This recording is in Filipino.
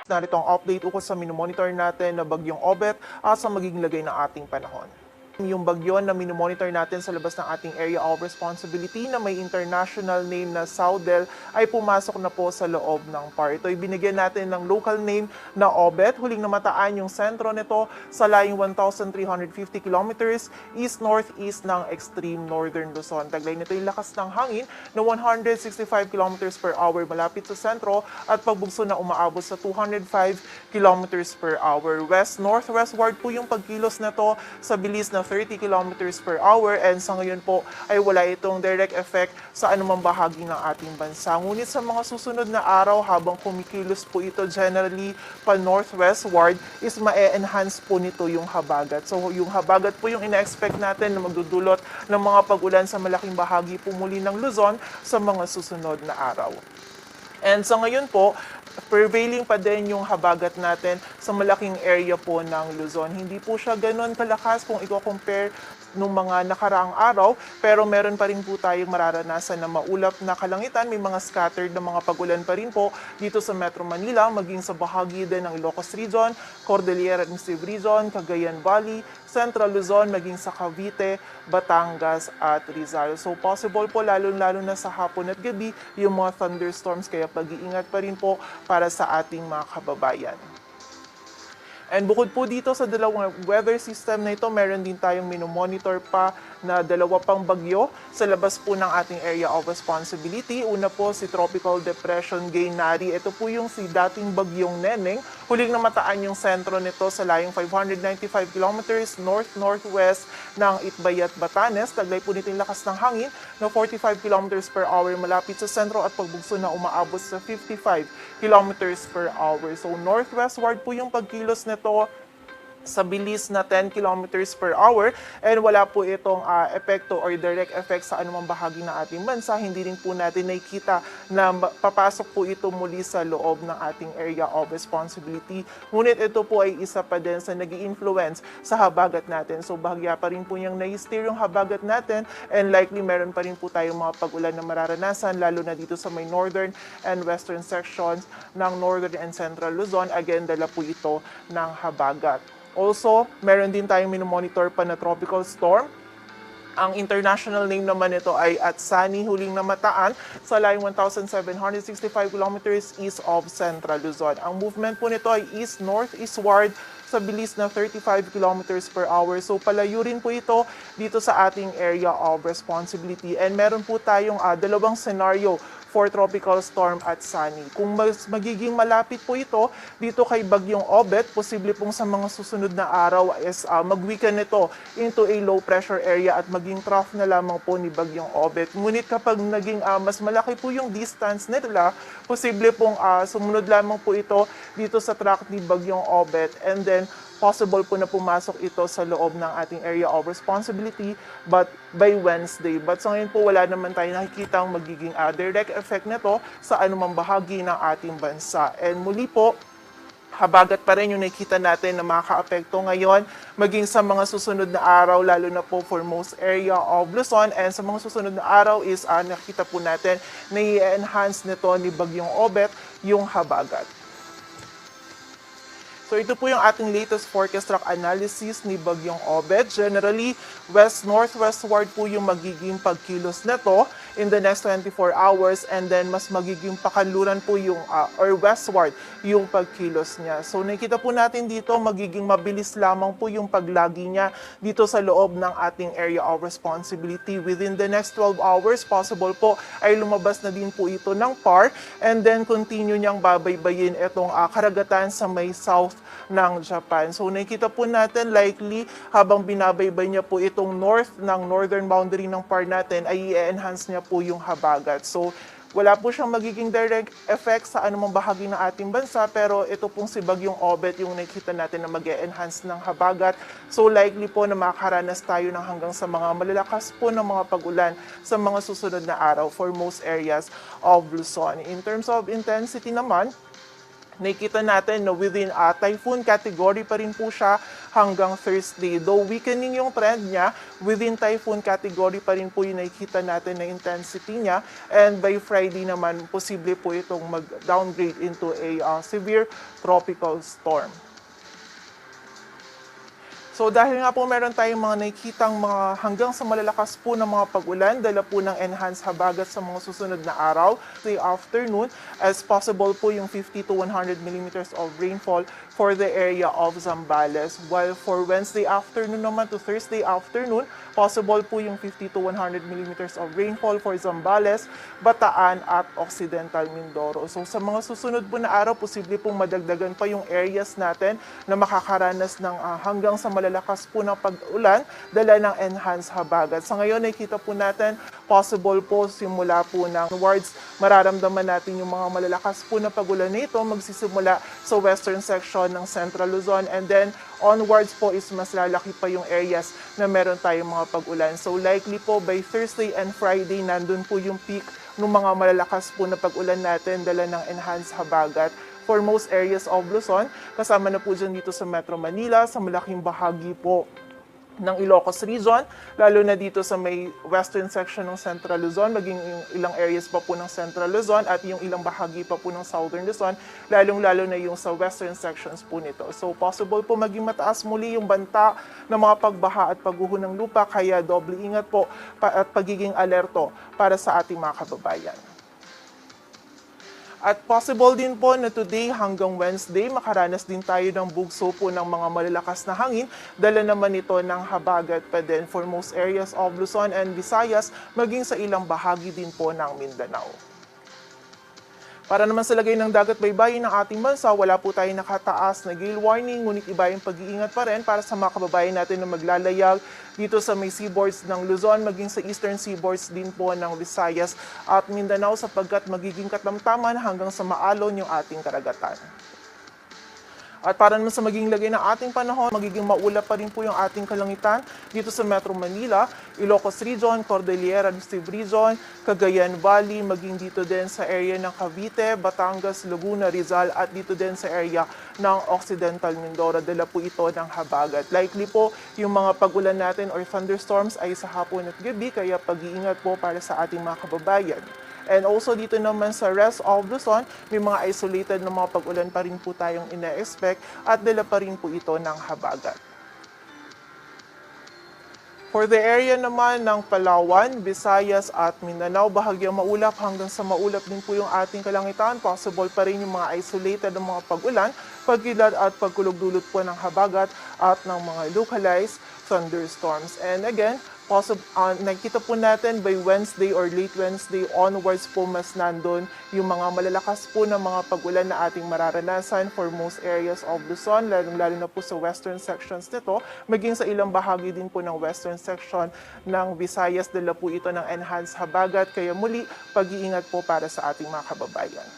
Narito ang update ukol sa minomonitor natin na bagyong Obet at sa magiging lagay ng ating panahon. Yung bagyo na minomonitor natin sa labas ng ating area of responsibility na may international name na Saudel ay pumasok na po sa loob ng PAR. Ito ay binigyan natin ng local name na Obet. Huling namataan yung sentro nito sa layong 1,350 kilometers east-northeast ng extreme northern Luzon. Taglay nito yung lakas ng hangin na 165 kilometers per hour malapit sa sentro at pagbugso na umaabot sa 205 kilometers per hour. West-northwestward po yung pagkilos nito sa bilis na 30 kilometers per hour and sa ngayon po ay wala itong direct effect sa anumang bahagi ng ating bansa. Ngunit sa mga susunod na araw habang kumikilos po ito generally pa northwestward is ma-enhance po nito yung habagat. So yung habagat po yung ina-expect natin na magdudulot ng mga pag-ulan sa malaking bahagi po muli ng Luzon sa mga susunod na araw. And sa ngayon po, prevailing pa din yung habagat natin sa malaking area po ng Luzon. Hindi po siya ganoon kalakas kung i-compare nung mga nakaraang araw, pero meron pa rin po tayong mararanasan na maulap na kalangitan. May mga scattered na mga pag-ulan pa rin po dito sa Metro Manila, maging sa bahagi din ng Ilocos Region, Cordillera Administrative Region, Cagayan Valley, Central Luzon, maging sa Cavite, Batangas at Rizal. So possible po lalo-lalo na sa hapon at gabi yung mga thunderstorms, kaya pag-iingat pa rin po para sa ating mga kababayan. And bukod po dito sa dalawang weather system na ito, meron din tayong minomonitor pa na dalawa pang bagyo sa labas po ng ating area of responsibility. Una po si Tropical Depression Gaynari. Ito po yung si dating bagyong Neneng. Huling namataan yung sentro nito sa layong 595 kilometers north-northwest ng Itbayat, Batanes. Taglay po nito yung lakas ng hangin na 45 kilometers per hour malapit sa sentro at pagbugso na umaabot sa 55 kilometers per hour. So northwestward po yung pagkilos nito sa bilis na 10 kilometers per hour and wala po itong epekto or direct effect sa anumang bahagi ng ating bansa. Hindi rin po natin nakikita na papasok po ito muli sa loob ng ating area of responsibility. Ngunit ito po ay isa pa din sa nag-i-influence sa habagat natin. So bahagya pa rin po niyang na-steer yung habagat natin and likely meron pa rin po tayong mga pag-ulan na mararanasan lalo na dito sa may northern and western sections ng northern and central Luzon. Again, dala po ito ng habagat. Also, meron din tayong minomonitor pa na tropical storm. Ang international name naman nito ay Atsani, huling namataan sa layong 1,765 kilometers east of Central Luzon. Ang movement po nito ay east-northeastward sa bilis na 35 kilometers per hour. So palayo rin po ito dito sa ating area of responsibility. And meron po tayong dalawang scenario for Tropical Storm Atsani. Kung magiging malapit po ito dito kay Bagyong Obet, posible pong sa mga susunod na araw is mag-weaken ito into a low pressure area at maging trough na lamang po ni Bagyong Obet. Ngunit kapag naging mas malaki po yung distance nila, posible pong sumunod lamang po ito dito sa track ni Bagyong Obet and then possible po na pumasok ito sa loob ng ating area of responsibility but by Wednesday. But sa ngayon po wala naman tayo nakikita ang magiging direct effect nito sa anumang bahagi ng ating bansa. And muli po, habagat pa rin yung nakikita natin na makaka-apekto ngayon maging sa mga susunod na araw, lalo na po for most area of Luzon. And sa mga susunod na araw is nakikita po natin na i-enhance nito ni Bagyong Obet yung habagat. So ito po yung ating latest forecast track analysis ni Bagyong Obet. Generally, west-northwestward po yung magiging pagkilos nito in the next 24 hours and then mas magiging pakaluran po yung or westward yung pagkilos niya. So nakikita po natin dito magiging mabilis lamang po yung paglagi niya dito sa loob ng ating area of responsibility. Within the next 12 hours, possible po ay lumabas na din po ito ng PAR and then continue niyang babaybayin itong karagatan sa may south ng Japan. So nakikita po natin likely habang binabaybay niya po itong north ng northern boundary ng PAR natin ay i-enhance niya po yung habagat. So wala po siyang magiging direct effect sa anumang bahagi ng ating bansa pero ito pong si Bagyong Obet yung nakikita natin na mag-e-enhance ng habagat. So likely po na makakaranas tayo ng hanggang sa mga malalakas po ng mga pag-ulan sa mga susunod na araw for most areas of Luzon. In terms of intensity naman, nakikita natin na within typhoon category pa rin po siya hanggang Thursday. Though weakening yung trend niya, within typhoon category pa rin po yung nakikita natin na intensity niya. And by Friday naman, posible po itong mag-downgrade into a severe tropical storm. So dahil nga po meron tayong mga nakikitang mga hanggang sa malalakas po ng mga pag-ulan, dala po ng enhanced habagat sa mga susunod na araw, the afternoon, as possible po yung 50 to 100 millimeters of rainfall for the area of Zambales. While for Wednesday afternoon naman to Thursday afternoon, possible po yung 50 to 100 millimeters of rainfall for Zambales, Bataan at Occidental Mindoro. So sa mga susunod po na araw, posible pong madagdagan pa yung areas natin na makakaranas ng hanggang sa malalakas po ng pag-ulan, dala ng enhanced habagat. Sa ngayon, nakikita po natin, possible po simula po ng wards, mararamdaman natin yung mga malalakas po na pag-ulan nito magsisimula sa western section ng Central Luzon, and then onwards po is mas lalaki pa yung areas na meron tayong mga pag-ulan. So likely po by Thursday and Friday, nandun po yung peak ng mga malalakas po na pag-ulan natin, dala ng enhanced habagat for most areas of Luzon. Kasama na po dyan dito sa Metro Manila, sa malaking bahagi po ng Ilocos Region, lalo na dito sa may western section ng Central Luzon, maging ilang areas pa po ng Central Luzon at yung ilang bahagi pa po ng Southern Luzon, lalong-lalo na yung sa western sections po nito. So possible po maging mataas muli yung banta ng mga pagbaha at pagguho ng lupa, kaya doble ingat po at pagiging alerto para sa ating mga kababayan. At possible din po na today hanggang Wednesday, makaranas din tayo ng bugso po ng mga malalakas na hangin. Dala naman ito ng habagat pa din for most areas of Luzon and Visayas, maging sa ilang bahagi din po ng Mindanao. Para naman sa lagay ng dagat baybayin ng ating bansa, wala po tayong nakataas na gale warning, ngunit iba yung pag-iingat pa rin para sa mga kababayan natin na maglalayag dito sa may seaboards ng Luzon, maging sa eastern seaboards din po ng Visayas at Mindanao, sapagkat magiging katamtaman hanggang sa maalon yung ating karagatan. At para naman sa magiging lagay ng ating panahon, magiging maulap pa rin po yung ating kalangitan dito sa Metro Manila, Ilocos Region, Cordillera Region, Cagayan Valley, maging dito din sa area ng Cavite, Batangas, Laguna, Rizal at dito din sa area ng Occidental Mindoro. Dala po ito ng habagat. Likely po yung mga pag-ulan natin or thunderstorms ay sa hapon at gabi, kaya pag-iingat po para sa ating mga kababayan. And also dito naman sa rest of Luzon, may mga isolated na mga pag-ulan pa rin po tayong ina-expect at dala pa rin po ito ng habagat. For the area naman ng Palawan, Visayas at Mindanao, bahagyang maulap hanggang sa maulap din po yung ating kalangitan. Possible pa rin yung mga isolated na mga pag-ulan, pagkilad at pagkulog-dulot po ng habagat at ng mga localized thunderstorms. And again, nakita po natin by Wednesday or late Wednesday onwards po mas nandun yung mga malalakas po na mga pag-ulan na ating mararanasan for most areas of Luzon, lalo na po sa western sections nito, maging sa ilang bahagi din po ng western section ng Visayas, dala po ito ng enhanced habagat, kaya muli pag-iingat po para sa ating mga kababayan.